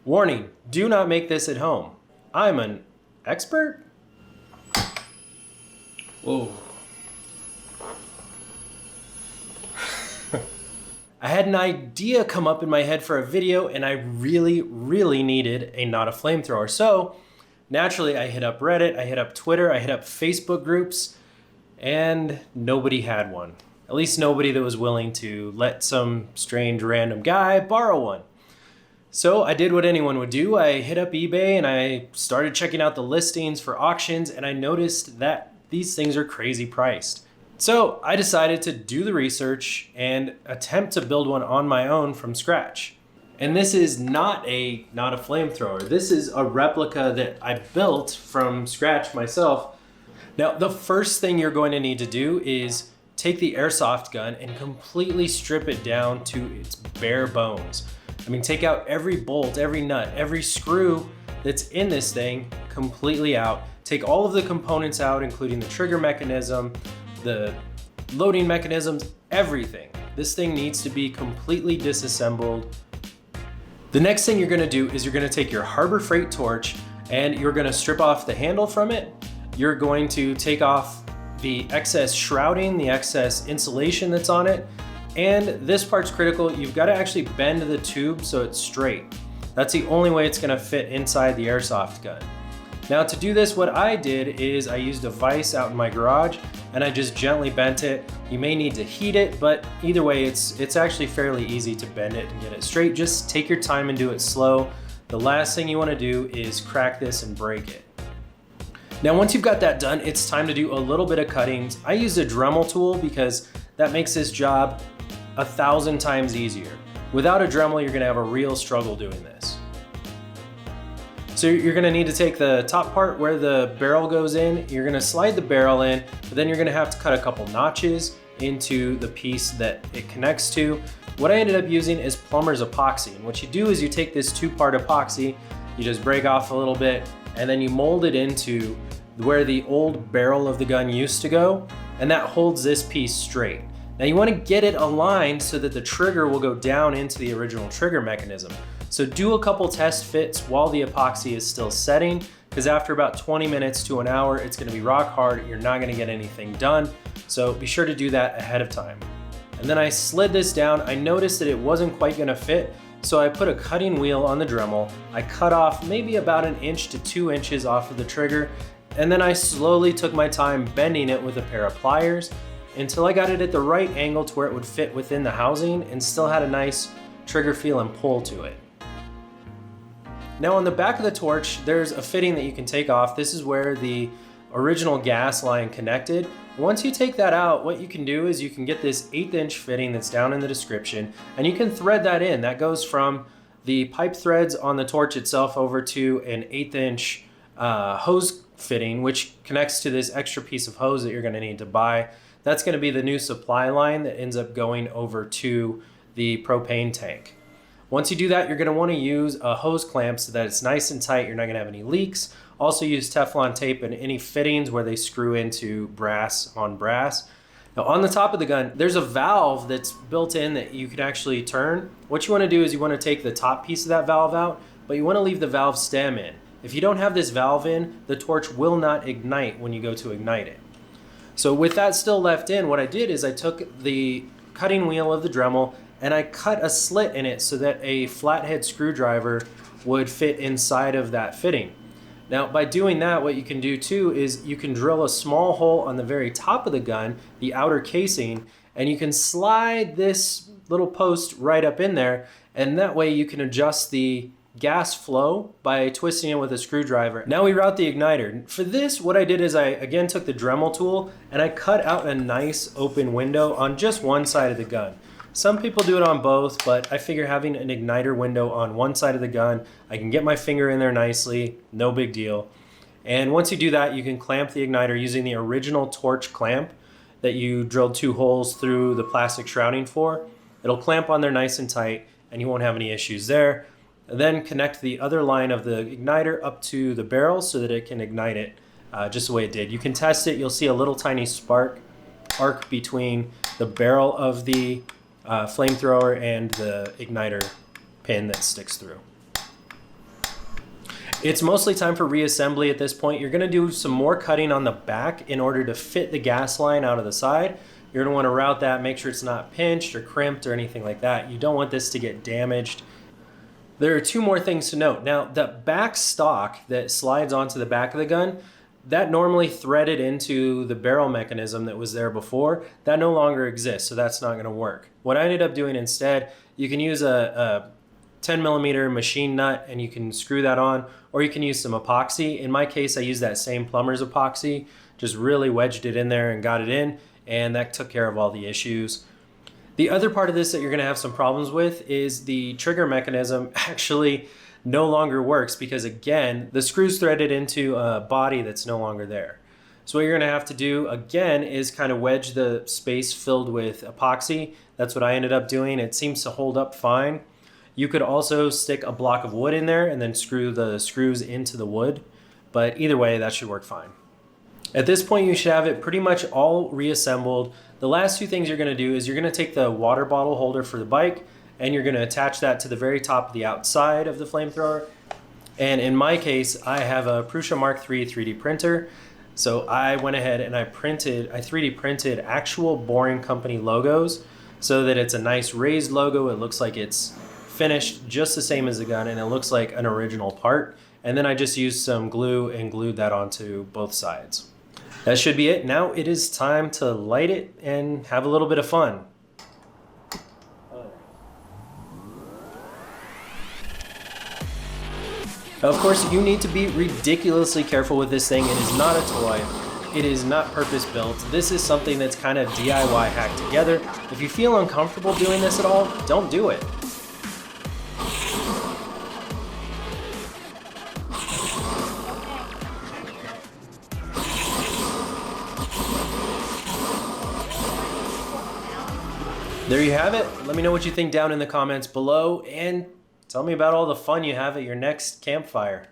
Warning, do not make this at home. I'm an expert? Whoa. I had an idea come up in my head for a video and I really needed a not a flamethrower. So naturally I hit up Reddit, I hit up Twitter, I hit up Facebook groups, and nobody had one. At least nobody that was willing to let some strange random guy borrow one. So I did what anyone would do. I hit up eBay and I started checking out the listings for auctions, and I noticed that these things are crazy priced. So I decided to do the research and attempt to build one on my own from scratch. And this is not a flamethrower. This is a replica that I built from scratch myself. Now, the first thing you're going to need to do is take the airsoft gun and completely strip it down to its bare bones. I mean, take out every bolt, every nut, every screw that's in this thing completely out. Take all of the components out, including the trigger mechanism, the loading mechanisms, everything. This thing needs to be completely disassembled. The next thing you're gonna do is you're gonna take your Harbor Freight torch and you're gonna strip off the handle from it. You're going to take off the excess shrouding, the excess insulation that's on it. And this part's critical. You've got to actually bend the tube so it's straight. That's the only way it's going to fit inside the airsoft gun. Now to do this, what I did is I used a vise out in my garage and I just gently bent it. You may need to heat it, but either way, it's actually fairly easy to bend it and get it straight. Just take your time and do it slow. The last thing you want to do is crack this and break it. Now, once you've got that done, it's time to do a little bit of cuttings. I used a Dremel tool because that makes this job 1,000 times easier. Without a Dremel, you're gonna have a real struggle doing this. So you're gonna need to take the top part where the barrel goes in, you're gonna slide the barrel in, but then you're gonna have to cut a couple notches into the piece that it connects to. What I ended up using is plumber's epoxy. And what you do is you take this 2-part epoxy, you just break off a little bit, and then you mold it into where the old barrel of the gun used to go, and that holds this piece straight. Now you want to get it aligned so that the trigger will go down into the original trigger mechanism. So do a couple test fits while the epoxy is still setting, because after about 20 minutes to an hour, it's going to be rock hard. You're not going to get anything done. So be sure to do that ahead of time. And then I slid this down. I noticed that it wasn't quite going to fit, so I put a cutting wheel on the Dremel. I cut off maybe about 1 inch to 2 inches off of the trigger, and then I slowly took my time bending it with a pair of pliers until I got it at the right angle to where it would fit within the housing and still had a nice trigger feel and pull to it. Now on the back of the torch, there's a fitting that you can take off. This is where the original gas line connected. Once you take that out, what you can do is you can get this 1/8 inch fitting that's down in the description, and you can thread that in. That goes from the pipe threads on the torch itself over to an 1/8 inch hose fitting, which connects to this extra piece of hose that you're gonna need to buy. That's gonna be the new supply line that ends up going over to the propane tank. Once you do that, you're gonna wanna use a hose clamp so that it's nice and tight, you're not gonna have any leaks. Also use Teflon tape in any fittings where they screw into brass on brass. Now on the top of the gun, there's a valve that's built in that you can actually turn. What you wanna do is you wanna take the top piece of that valve out, but you wanna leave the valve stem in. If you don't have this valve in, the torch will not ignite when you go to ignite it. So with that still left in, what I did is I took the cutting wheel of the Dremel and I cut a slit in it so that a flathead screwdriver would fit inside of that fitting. Now by doing that, what you can do too is you can drill a small hole on the very top of the gun, the outer casing, and you can slide this little post right up in there, and that way you can adjust the gas flow by twisting it with a screwdriver. Now we route the igniter. For this, what I did is I again took the Dremel tool and I cut out a nice open window on just one side of the gun. Some people do it on both, but I figure having an igniter window on one side of the gun, I can get my finger in there nicely, no big deal. And once you do that, you can clamp the igniter using the original torch clamp that you drilled 2 holes through the plastic shrouding for. It'll clamp on there nice and tight and you won't have any issues there. Then connect the other line of the igniter up to the barrel so that it can ignite it just the way it did. You can test it. You'll see a little tiny spark arc between the barrel of the flamethrower and the igniter pin that sticks through. It's mostly time for reassembly at this point. You're gonna do some more cutting on the back in order to fit the gas line out of the side. You're gonna wanna route that, make sure it's not pinched or crimped or anything like that. You don't want this to get damaged. There are two more things to note. Now, the back stock that slides onto the back of the gun, that normally threaded into the barrel mechanism that was there before, that no longer exists, so that's not gonna work. What I ended up doing instead, you can use a 10 millimeter machine nut and you can screw that on, or you can use some epoxy. In my case, I used that same plumber's epoxy, just really wedged it in there and got it in, and that took care of all the issues. The other part of this that you're gonna have some problems with is the trigger mechanism actually no longer works because, again, the screw's threaded into a body that's no longer there. So what you're gonna have to do again is kind of wedge the space filled with epoxy. That's what I ended up doing. It seems to hold up fine. You could also stick a block of wood in there and then screw the screws into the wood, but either way, that should work fine. At this point, you should have it pretty much all reassembled. The last two things you're gonna do is you're gonna take the water bottle holder for the bike and you're gonna attach that to the very top of the outside of the flamethrower. And in my case, I have a Prusa Mark III 3D printer. So I went ahead and I 3D printed actual Boring Company logos so that it's a nice raised logo. It looks like it's finished just the same as the gun and it looks like an original part. And then I just used some glue and glued that onto both sides. That should be it. Now it is time to light it and have a little bit of fun. Of course, you need to be ridiculously careful with this thing. It is not a toy. It is not purpose built. This is something that's kind of DIY hacked together. If you feel uncomfortable doing this at all, don't do it. There you have it. Let me know what you think down in the comments below and tell me about all the fun you have at your next campfire.